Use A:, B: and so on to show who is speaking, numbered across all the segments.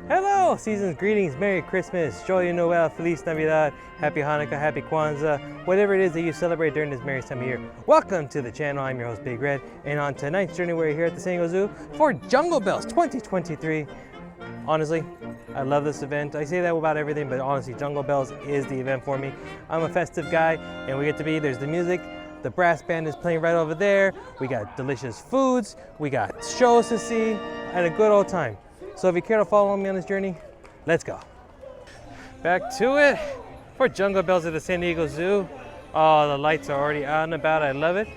A: Hello, season's greetings, Merry Christmas, Joyeux Noel, Feliz Navidad, Happy Hanukkah, Happy Kwanzaa, whatever it is that you celebrate during this merry time of year. Welcome to the channel, I'm your host Big Red, and on tonight's journey we're here at the San Diego Zoo for Jungle Bells 2023. Honestly, I love this event. I say that about everything, but honestly, Jungle Bells is the event for me. I'm a festive guy, and we get to be, there's the music, the brass band is playing right over there, we got delicious foods, we got shows to see, and a good old time. So if you care to follow me on this journey, let's go. Back to it for Jungle Bells at the San Diego Zoo. Oh, the lights are already out and about, I love it.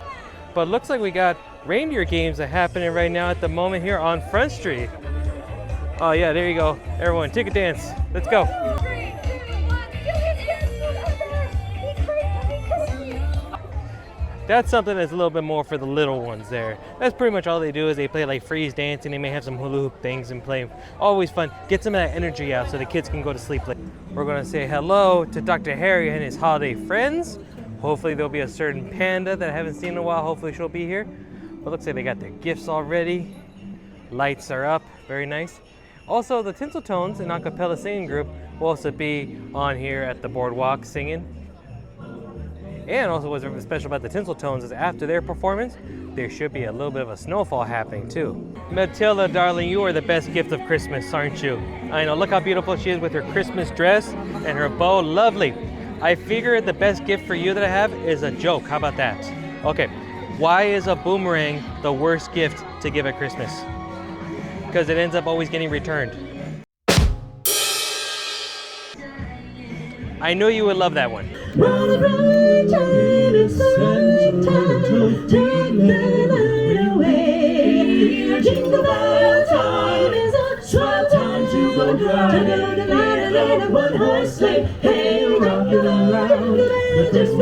A: But looks like we got reindeer games that are happening right now at the moment here on Front Street. Oh yeah, there you go. Everyone, take a dance. Let's go. That's something that's a little bit more for the little ones there. That's pretty much all they do is they play like freeze dancing. They may have some hula hoop things and play. Always fun. Get some of that energy out so the kids can go to sleep late. We're gonna say hello to Dr. Harry and his holiday friends. Hopefully there'll be a certain panda that I haven't seen in a while. Hopefully she'll be here. But looks like they got their gifts already. Lights are up, very nice. Also the Tinseltones, an acapella singing group, will also be on here at the boardwalk singing. And also what's special about the Tinseltones is after their performance, there should be a little bit of a snowfall happening too. Matilda, darling, you are the best gift of Christmas, aren't you? I know, look how beautiful she is with her Christmas dress and her bow, lovely. I figured the best gift for you that I have is a joke, how about that? Okay, why is a boomerang the worst gift to give at Christmas? Because it ends up always getting returned. I knew you would love that one. Jingle bell time is a swell time to go ride in one horse sleigh. Hey, rock it around, just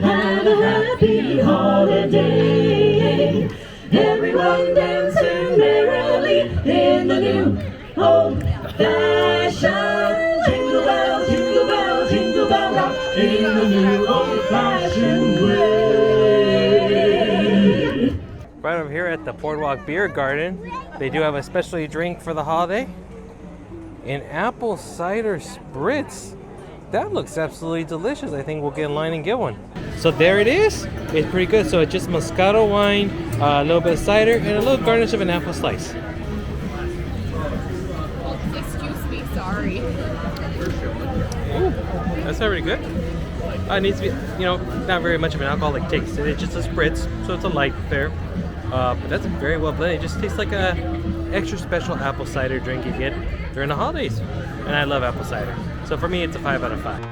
A: have a happy holiday. Everyone dancing merrily in the new old-fashioned jingle bell, jingle bell, jingle bell rock in the new old-fashioned way. Right over here at the Boardwalk Beer Garden, they do have a specialty drink for the holiday, an apple cider spritz. That looks absolutely delicious. I think we'll get in line and get one. So there it is. It's pretty good. So it's just Moscato wine, a little bit of cider, and a little garnish of an apple slice.
B: Excuse me, sorry.
A: Ooh, that's not really good. It needs to be, you know, not very much of an alcoholic taste. It's just a spritz, so it's a light fare. But that's very well blended. It just tastes like a extra special apple cider drink you get during the holidays. And I love apple cider. So for me, it's a 5 out of 5.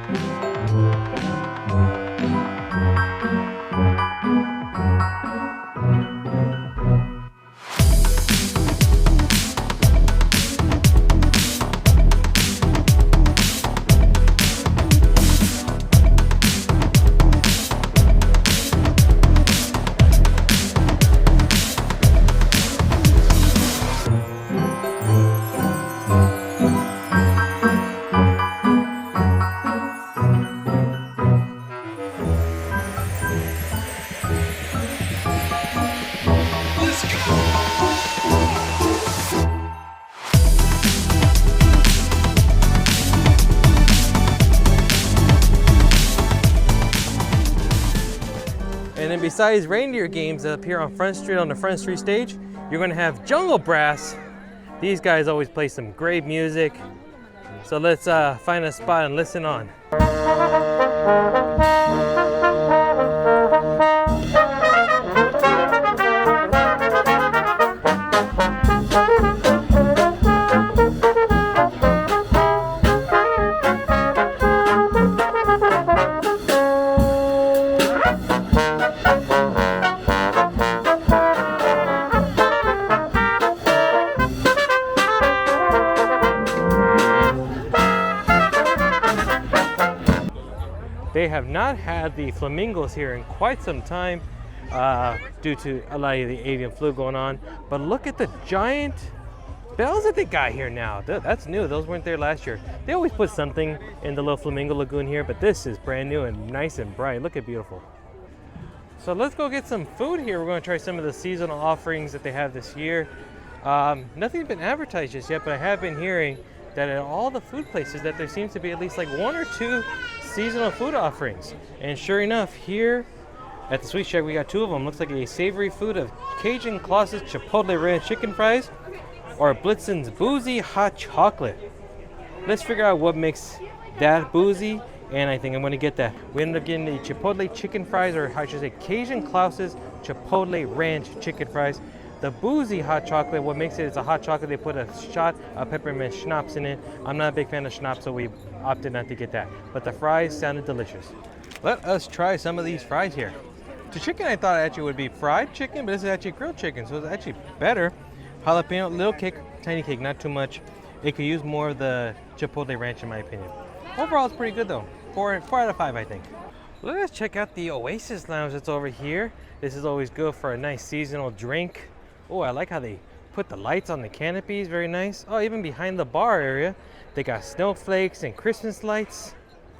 A: And then besides reindeer games that appear on Front Street on the Front Street stage, you're going to have Jungle Brass. These guys always play some great music. So let's find a spot and listen on. They have not had the flamingos here in quite some time due to a lot of the avian flu going on. But look at the giant bells that they got here now. That's new. Those weren't there last year. They always put something in the little flamingo lagoon here, but this is brand new and nice and bright. Look at beautiful. So let's go get some food here. We're going to try some of the seasonal offerings that they have this year. Nothing's been advertised just yet, but I have been hearing that at all the food places that there seems to be at least like 1 or 2 seasonal food offerings. And sure enough, here at the Sweet Shack, we got 2 of them. Looks like a savory food of Cajun CLAUS's Chipotle ranch chicken fries or Blitzen's boozy hot chocolate. Let's figure out what makes that boozy, and I think I'm going to get that. We ended up getting the Chipotle chicken fries, or I should say Cajun CLAUS's Chipotle ranch chicken fries. The boozy hot chocolate, what makes it is a hot chocolate. They put a shot of peppermint schnapps in it. I'm not a big fan of schnapps, so we opted not to get that. But the fries sounded delicious. Let us try some of these fries here. The chicken I thought actually would be fried chicken, but this is actually grilled chicken, so it's actually better. Jalapeno, little cake, tiny cake, not too much. It could use more of the Chipotle ranch in my opinion. Overall, it's pretty good though. 4 out of 5, I think. Let us check out the Oasis Lounge that's over here. This is always good for a nice seasonal drink. Oh, I like how they put the lights on the canopies, very nice. Oh, even behind the bar area, they got snowflakes and Christmas lights.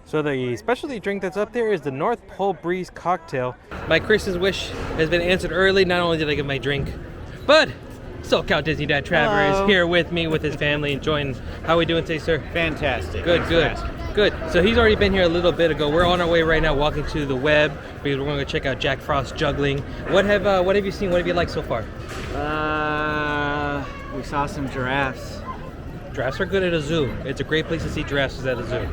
A: So the specialty drink that's up there is the North Pole Breeze cocktail. My Christmas wish has been answered early. Not only did I get my drink, but SoCal Disney Dad Trevor is here with me with his family enjoying. How are we doing today, sir?
C: Fantastic.
A: Good, good. Good. So he's already been here a little bit ago. We're on our way right now, walking to the web because we're going to go check out Jack Frost juggling. What have you seen? What have you liked so far?
C: We saw some giraffes.
A: Giraffes are good at a zoo. It's a great place to see giraffes at a zoo.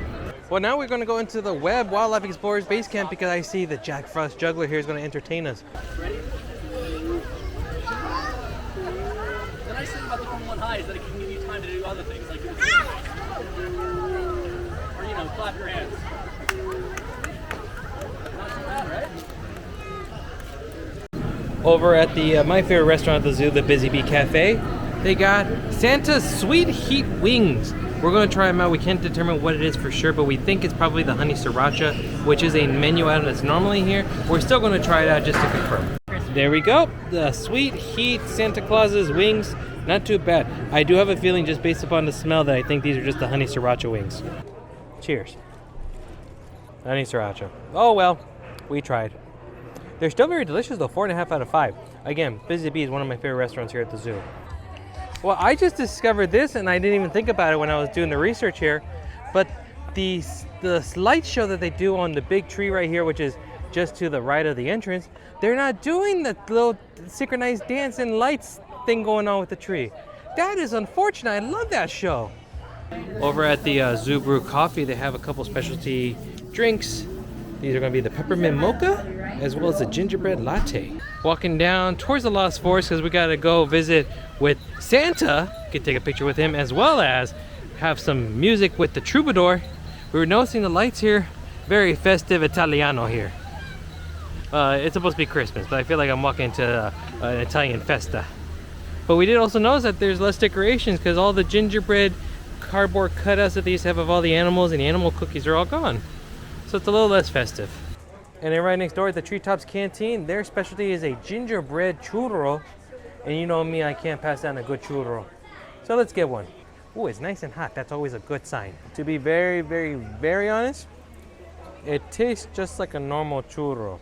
A: Well, now we're going to go into the Webb Wildlife Explorers Base Camp because I see the Jack Frost juggler here is going to entertain us.
D: Ready? The nice thing about the Formula 1 high is that it can give you time to do other things, like do the or, you know, clap your hands. Not too bad, right? Over at the my favorite restaurant at the zoo, the Busy Bee Cafe, they got Santa's Sweet Heat Wings. We're going to try them out. We can't determine what it is for sure, but we think it's probably the honey sriracha, which is a menu item that's normally here. We're still going to try it out just to confirm. There we go. The Sweet Heat Santa Claus's wings. Not too bad. I do have a feeling just based upon the smell that I think these are just the honey sriracha wings. Cheers. Honey sriracha. Oh well, we tried. They're still very delicious though, 4.5 out of 5. Again, Busy Bee is one of my favorite restaurants here at the zoo. Well, I just discovered this and I didn't even think about it when I was doing the research here, but the light show that they do on the big tree right here, which is just to the right of the entrance, they're not doing the little synchronized dance and lights thing going on with the tree. That is unfortunate. I love that show. Over at the Zoo Brew Coffee, they have a couple specialty drinks. These are going to be the peppermint mocha as well as the gingerbread latte. Walking down towards the Lost Forest because we got to go visit with Santa. Get take a picture with him as well as have some music with the troubadour. We were noticing the lights here, very festive Italiano here. It's supposed to be Christmas, but I feel like I'm walking into an Italian festa. But we did also notice that there's less decorations because all the gingerbread cardboard cutouts that they used to have of all the animals and the animal cookies are all gone. So it's a little less festive. And then right next door at the Treetops Canteen, their specialty is a gingerbread churro. And you know me, I can't pass down a good churro. So let's get one. Ooh, it's nice and hot. That's always a good sign. To be very, very, very honest, it tastes just like a normal churro.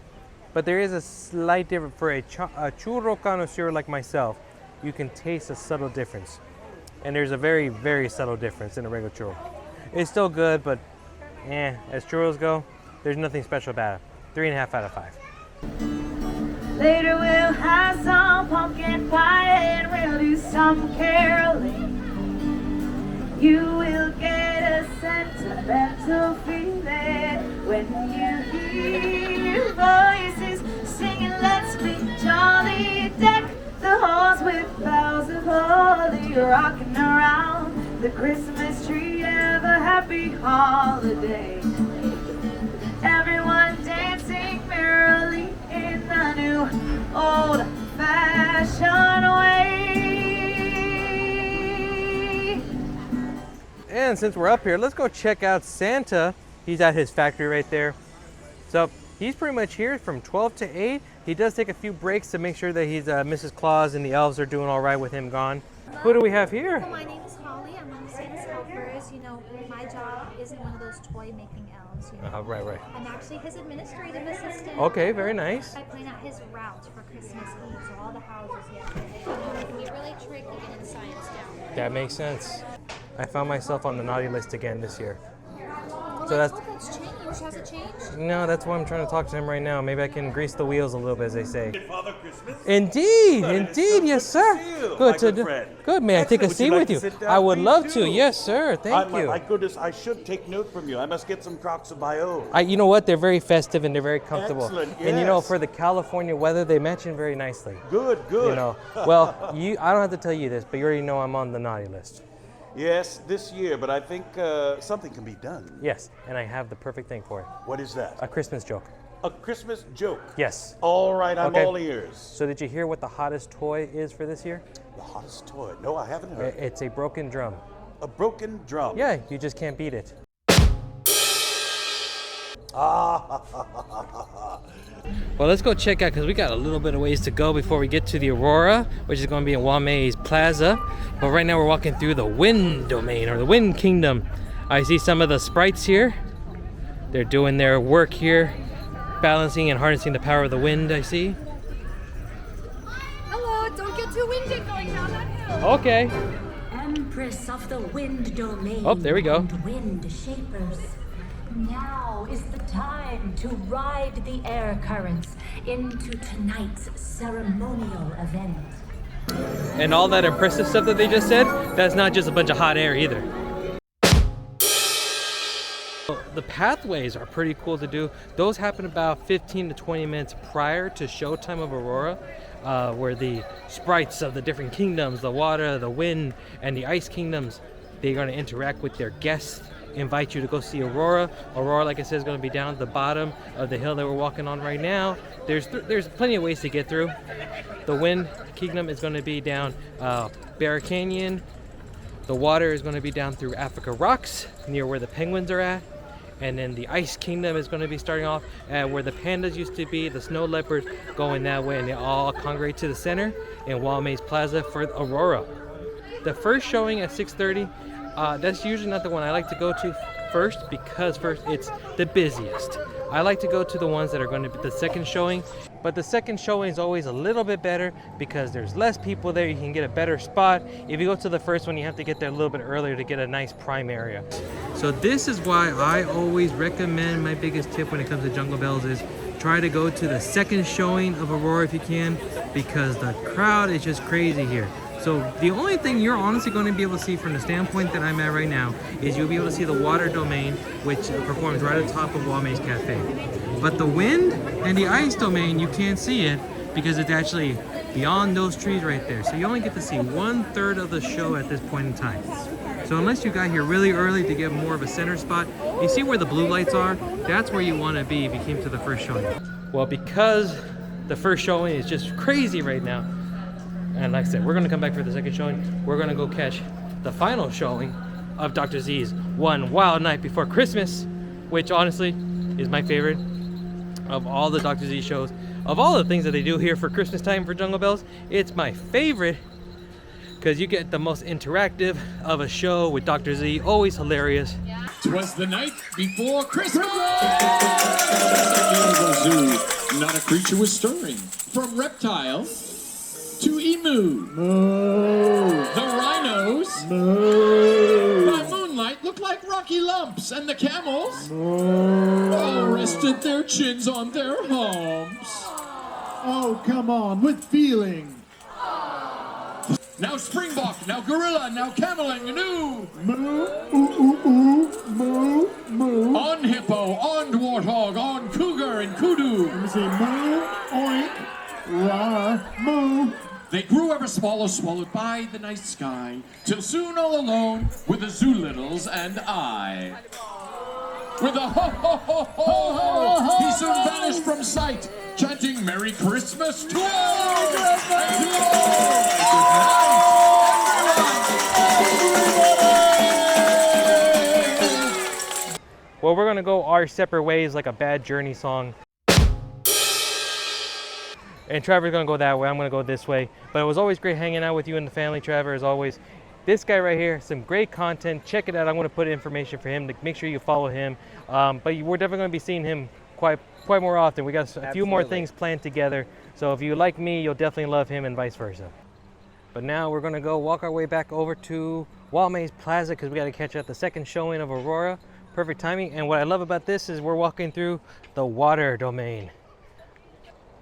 D: But there is a slight difference for a churro connoisseur like myself. You can taste a subtle difference. And there's a very, very subtle difference in a regular churro. It's still good, but as churros go, there's nothing special about it. 3.5 out of 5.
E: Later we'll have some pumpkin pie and we'll do some caroling. You will get a sentimental feeling when you hear voices singing, let's be jolly, deck the halls with boughs of holly, rocking around the Christmas tree. Have a happy holiday. Everyone dancing merrily in the new old-fashioned way.
A: And since we're up here, let's go check out Santa. He's at his factory right there. So he's pretty much here from 12 to 8. He does take a few breaks to make sure that he's Mrs. Claus and the elves are doing all right with him gone. Who do we have here?
B: My name is Holly.
F: among Santa's helpers. You know, my job isn't one of those toy making elves. You know?
A: Right.
F: I'm actually his administrative assistant.
A: Okay, very nice.
F: I plan out his route for Christmas Eve, so all the houses he has to hit. It can be really tricky getting science down.
A: That makes sense. I found myself on the naughty list again this year.
F: Well,
A: So
F: I
A: that's-
F: thought that's changed. Has it changed?
A: No, that's why I'm trying to talk to him right now. Maybe I can grease the wheels a little bit, as they say.
G: Father Christmas?
A: Indeed,
G: Well, it is so
A: yes,
G: good
A: sir.
G: to see you, my
A: Good to
G: good
A: do.
G: friend.
A: Good, may I take a
G: Excellent. Would
A: seat
G: you like
A: with
G: to
A: you?
G: sit down?
A: I would
G: Please
A: love to.
G: do.
A: Yes, sir. Thank you.
G: My goodness, I should take note from you. I must get some Crocs of my own.
A: You know what? They're very festive and they're very comfortable.
G: Excellent,
A: And you know,
G: yes.
A: for the California weather, they match in very nicely.
G: Good, good.
A: You know, well, I don't have to tell you this, but you already know I'm on the naughty list.
G: Yes, this year, but I think something can be done.
A: Yes, and I have the perfect thing for it.
G: What is that?
A: A Christmas joke.
G: A Christmas joke.
A: Yes.
G: All right, I'm
A: Okay.
G: all ears.
A: So did you hear what the hottest toy is for this year?
G: The hottest toy. No, I haven't heard.
A: It's a broken drum.
G: A broken drum.
A: Yeah, you just can't beat it. Well, let's go check out, because we got a little bit of ways to go before we get to the Aurora, which is going to be in Waumei's Plaza. But right now we're walking through the Wind Domain, or the Wind Kingdom. I see some of the sprites here. They're doing their work here, balancing and harnessing the power of the wind, I see.
B: Hello, don't get too winded going down that hill.
A: Okay.
E: Empress of the Wind Domain.
A: Oh, there we go.
E: And Wind Shapers. Now is the time to ride the air currents into tonight's ceremonial event.
A: And all that impressive stuff that they just said, that's not just a bunch of hot air either. The pathways are pretty cool to do. Those happen about 15 to 20 minutes prior to showtime of Aurora, where the sprites of the different kingdoms, the water, the wind, and the ice kingdoms, they're going to interact with their guests, invite you to go see Aurora. Aurora, like I said, is going to be down at the bottom of the hill that we're walking on right now. There's plenty of ways to get through. The Wind Kingdom is going to be down Bear Canyon. The water is going to be down through Africa Rocks, near where the penguins are at. And then the Ice Kingdom is going to be starting off at where the pandas used to be, the snow leopards going that way, and they all congregate to the center in Waumei's Plaza for Aurora. The first showing at 6:30, that's usually not the one I like to go to first, because first it's the busiest. I like to go to the ones that are going to be the second showing, but the second showing is always a little bit better because there's less people there. You can get a better spot. If you go to the first one, you have to get there a little bit earlier to get a nice prime area. So this is why I always recommend, my biggest tip when it comes to Jungle Bells is try to go to the second showing of Aurora if you can, because the crowd is just crazy here. So the only thing you're honestly going to be able to see from the standpoint that I'm at right now is you'll be able to see the water domain, which performs right at the top of Waumei's Cafe. But the wind and the ice domain, you can't see it because it's actually beyond those trees right there. So you only get to see 1/3 of the show at this point in time. So unless you got here really early to get more of a center spot, you see where the blue lights are? That's where you want to be if you came to the first showing. Well, because the first showing is just crazy right now, and like I said, we're going to come back for the second showing. We're going to go catch the final showing of Dr. Z's One Wild Night Before Christmas, which honestly is my favorite of all the Dr. Z shows. Of all the things that they do here for Christmas time for Jungle Bells, it's my favorite because you get the most interactive of a show with Dr. Z, always hilarious.
H: 'Twas the night before Christmas! Zoo, not a creature was stirring. From reptile to emu. Moo. The rhinos. Moo. By moonlight looked like rocky lumps, and the camels all rested their chins on their humps.
I: Oh, come on, with feeling.
H: Now springbok, now gorilla, now cameling anew.
I: Moo, ooh, ooh, ooh, moo, moo.
H: On hippo, on warthog, on cougar and kudu.
I: Let me see, moo, oink, rawr, moo.
H: They grew ever smaller, swallowed by the night sky, till soon all alone with the ZOOLITTLE'S and I. With a ho ho ho ho ho, he soon vanished from sight, chanting Merry Christmas to all!
A: Well, we're gonna go our separate ways like a Bad Journey song. And Trevor's gonna go that way, I'm gonna go this way. But it was always great hanging out with you and the family, Trevor, as always. This guy right here, some great content. Check it out. I'm going to put information for him to make sure you follow him. But we're definitely going to be seeing him quite more often. We got a few more things planned together. So if you like me, you'll definitely love him and vice versa. But now we're going to go walk our way back over to Walmays Plaza because we got to catch up the second showing of Aurora. Perfect timing. And what I love about this is we're walking through the water domain.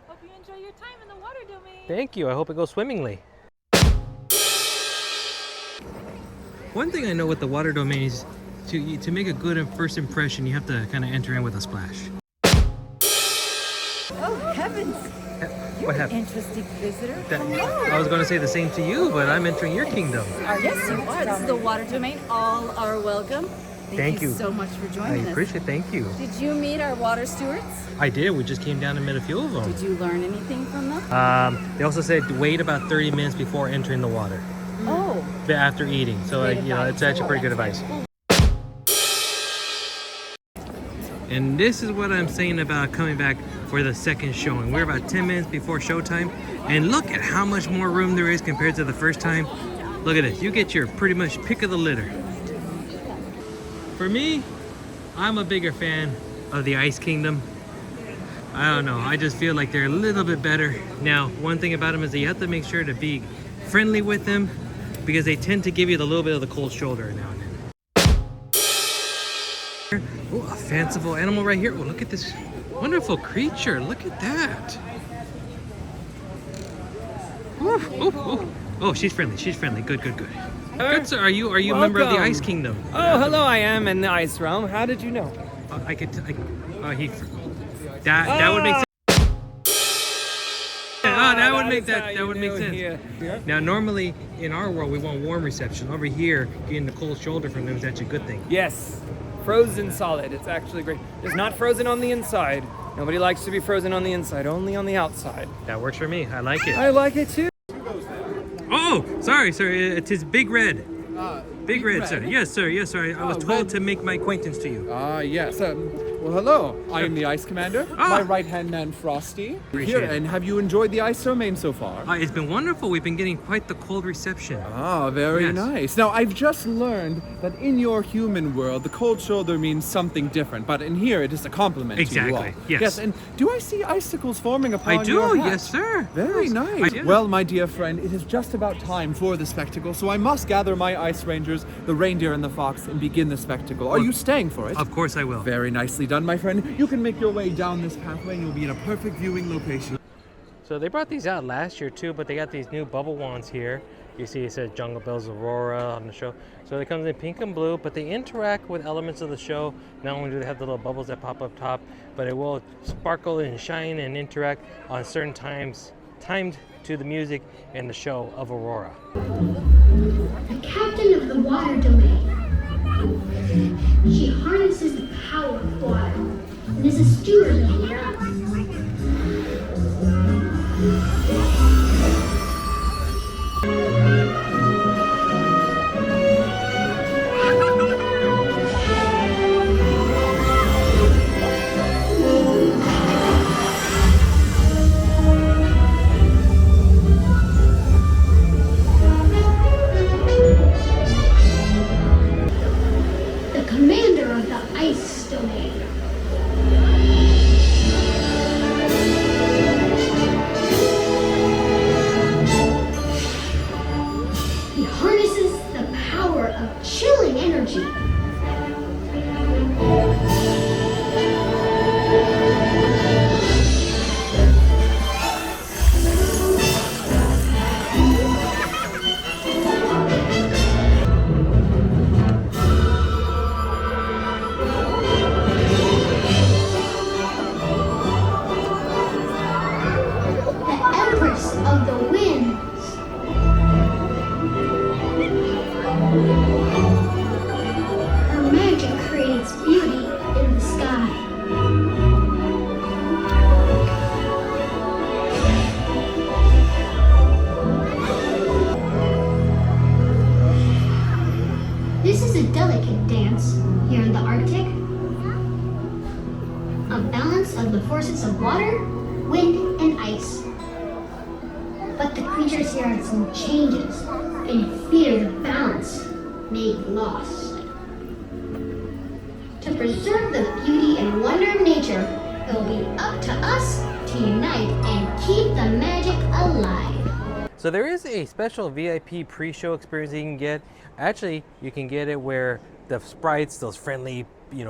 B: Hope you enjoy your time in the water domain.
A: Thank you. I hope it goes swimmingly. One thing I know with the water domain is to make a good first impression, you have to kind of enter in with a splash.
E: Oh, heavens.
A: What happened?
E: Interesting visitor.
A: I was going to say the same to you, but I'm entering your kingdom.
E: Yes, you are. This is the water domain. All are welcome.
A: Thank you
E: so much for
A: I
E: joining us.
A: appreciate it. Thank you.
E: Did you meet our water stewards?
A: I did. We just came down and met a few of them.
E: Did you learn anything from them?
A: They also said wait about 30 minutes before entering the water.
E: Oh.
A: After eating. So, you know, it's actually pretty good advice. And this is what I'm saying about coming back for the second showing. We're about 10 minutes before showtime. And look at how much more room there is compared to the first time. Look at this. You get your pretty much pick of the litter. For me, I'm a bigger fan of the Ice Kingdom. I don't know. I just feel like they're a little bit better. Now, one thing about them is that you have to make sure to be friendly with them because they tend to give you a little bit of the cold shoulder now and then. Oh, a fanciful animal right here. Oh, look at this wonderful creature. Look at that. Oh, she's friendly. She's friendly. Good. Good, sir. Are you a member of the Ice Kingdom?
C: Oh, hello, I am in the Ice Realm. How did you know?
A: That would make sense. That would make sense.
C: Here.
A: Now, normally in our world, we want warm reception. Over here, getting the cold shoulder from them is actually a good thing.
C: Yes, frozen solid. It's actually great. It's not frozen on the inside. Nobody likes to be frozen on the inside, only on the outside.
A: That works for me. I like it.
C: I like it too.
A: Oh, sorry, sir. It is Big Red. Big Red, sir. Yes, sir. I was told to make my acquaintance to you.
H: Yes. Well, hello. I am the Ice Commander. My right-hand man, Frosty.
A: Appreciate it.
H: And have you enjoyed the ice domain so far?
A: It's been wonderful. We've been getting quite the cold reception.
H: Very
A: Yes.
H: nice. Now, I've just learned that in your human world, the cold shoulder means something different, but in here, it is a compliment to you all.
A: Exactly, yes.
H: Yes, and do I see icicles forming upon
A: I do,
H: your hat?
A: yes, sir.
H: Very nice.
A: do.
H: Well, my dear friend, it is just about time for the spectacle, so I must gather my ice rangers, the reindeer and the fox, and begin the spectacle. Are you staying for it?
A: Of course I will.
H: Very nicely done, my friend. You can make your way down this pathway and you'll be in a perfect viewing location.
A: So they brought these out last year too, but they got these new bubble wands here. You see it says Jungle Bells Aurora on the show. So it comes in pink and blue, but they interact with elements of the show. Not only do they have the little bubbles that pop up top, but it will sparkle and shine and interact on certain times, timed to the music and the show of Aurora.
J: The captain of the water domain. She harnesses the power of water and is a steward of the earth. The commander of the ice domain. He harnesses the power of chilling energy. The empress of the winds. Her magic creates beauty in the sky. This is a delicate dance here in the Arctic. A balance of the forces of water, wind, and ice. But the creatures here had some changes. and fears of balance may be lost. To preserve the beauty and wonder of nature, it will be up to us to unite and keep the magic alive.
D: So there is a special VIP pre-show experience you can get. Actually, you can get it where the sprites, those friendly,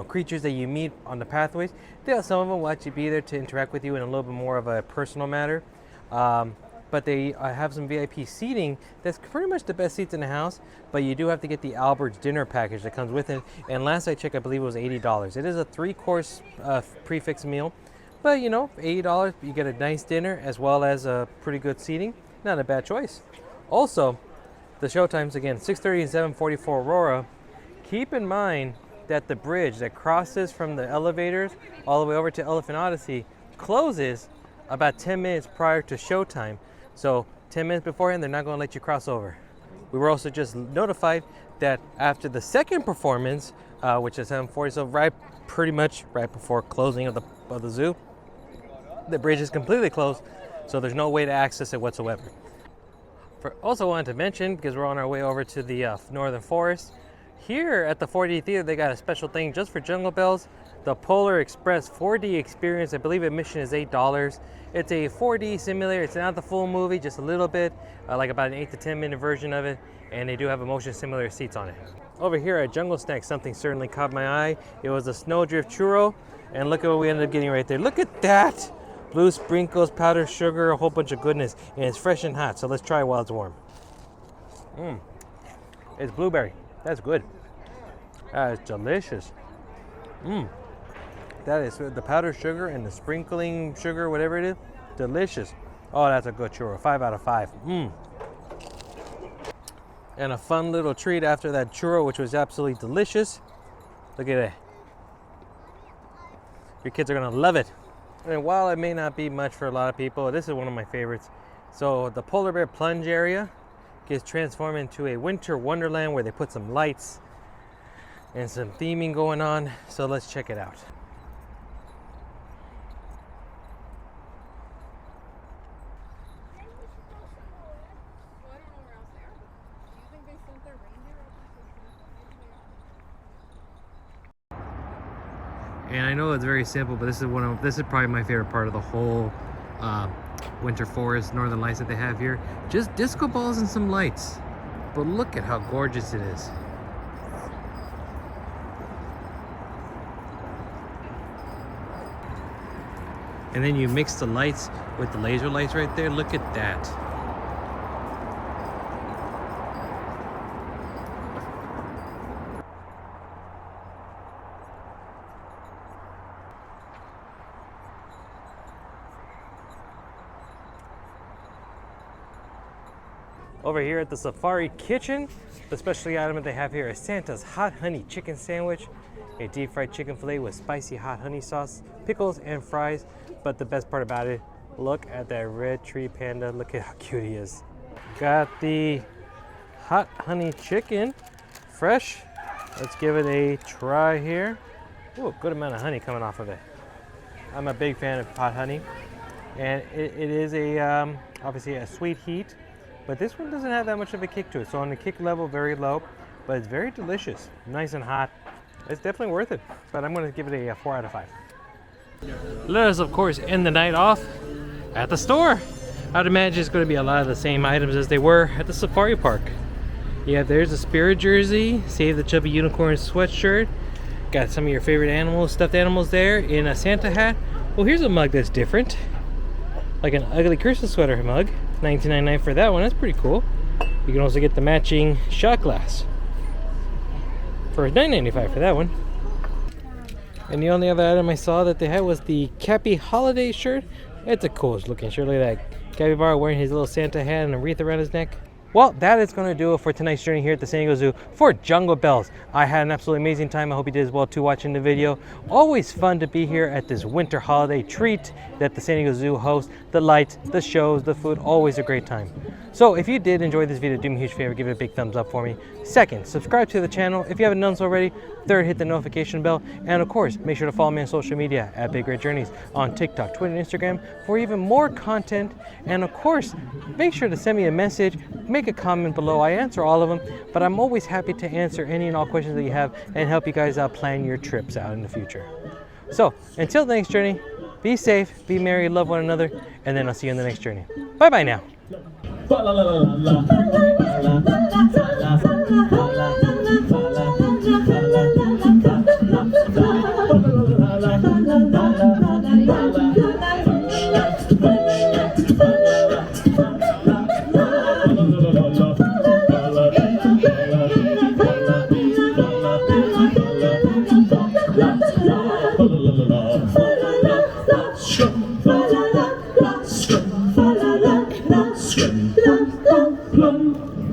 D: creatures that you meet on the pathways, some of them will actually be there to interact with you in a little bit more of a personal matter. But they have some VIP seating that's pretty much the best seats in the house, but you do have to get the Albert's dinner package that comes with it. And last I checked, I believe it was $80. It is a 3-course prefix meal, but $80, you get a nice dinner as well as a pretty good seating. Not a bad choice. Also, the show times again, 6:30 and 7:44 Aurora. Keep in mind that the bridge that crosses from the elevators all the way over to Elephant Odyssey closes about 10 minutes prior to showtime. So 10 minutes beforehand, they're not going to let you cross over. We were also just notified that after the second performance, which is 7:40, so pretty much right before closing of the zoo, the bridge is completely closed, so there's no way to access it whatsoever. Also wanted to mention, because we're on our way over to the Northern Forest, here at the 4D Theater, they got a special thing just for Jungle Bells, the Polar Express 4D experience. I believe admission is $8. It's a 4D simulator. It's not the full movie, just a little bit, like about an 8 to 10 minute version of it, and they do have a motion simulator seats on it. Over here at Jungle Snack, something certainly caught my eye. It was a Snowdrift churro, and look at what we ended up getting right there. Look at that! Blue sprinkles, powdered sugar, a whole bunch of goodness, and it's fresh and hot, so let's try it while it's warm. It's blueberry. That's good. That is delicious. That is the powdered sugar and the sprinkling sugar, whatever it is, delicious. Oh, that's a good churro. 5 out of 5. And a fun little treat after that churro, which was absolutely delicious. Look at it. Your kids are gonna love it. And while it may not be much for a lot of people, this is one of my favorites. So the polar bear plunge area gets transformed into a winter wonderland where they put some lights and some theming going on. So let's check it out. And I know it's very simple, but this is probably my favorite part of the whole Winter Forest Northern Lights that they have here. Just disco balls and some lights, but look at how gorgeous it is. And then you mix the lights with the laser lights right there. Look at that. Over here at the Safari Kitchen, the specialty item that they have here is Santa's Hot Honey Chicken Sandwich, a deep fried chicken fillet with spicy hot honey sauce, pickles, and fries. But the best part about it, look at that red tree panda. Look at how cute he is. Got the hot honey chicken, fresh. Let's give it a try here. Ooh, good amount of honey coming off of it. I'm a big fan of hot honey, and it is a obviously a sweet heat. But this one doesn't have that much of a kick to it. So on the kick level, very low, but it's very delicious, nice and hot. It's definitely worth it, but I'm gonna give it a 4 out of 5. Let us, of course, end the night off at the store. I'd imagine it's gonna be a lot of the same items as they were at the safari park. Yeah, there's a Spirit jersey, Save the Chubby Unicorn sweatshirt. Got some of your favorite animals, stuffed animals there in a Santa hat. Well, here's a mug that's different. Like an ugly Christmas sweater mug. $19.99 for that one. That's pretty cool. You can also get the matching shot glass for $9.95 for that one. And the only other item I saw that they had was the Cappy holiday shirt. It's a cool looking shirt. Look at that. Capybara wearing his little Santa hat and a wreath around his neck. Well, that is going to do it for tonight's journey here at the San Diego Zoo for Jungle Bells. I had an absolutely amazing time. I hope you did as well too watching the video. Always fun to be here at this winter holiday treat that the San Diego Zoo hosts. The lights, the shows, the food, always a great time.
A: So if you did enjoy this video, do me a huge favor, give it a big thumbs up for me. Second, subscribe to the channel if you haven't done so already. Third, hit the notification bell. And of course, make sure to follow me on social media at BigRedJourneys on TikTok, Twitter, and Instagram for even more content. And of course, make sure to send me a message, make a comment below. I answer all of them, but I'm always happy to answer any and all questions that you have and help you guys out plan your trips out in the future. So until the next journey, be safe, be merry, love one another, and then I'll see you in the next journey. Bye-bye now.
I: La la la la la la la.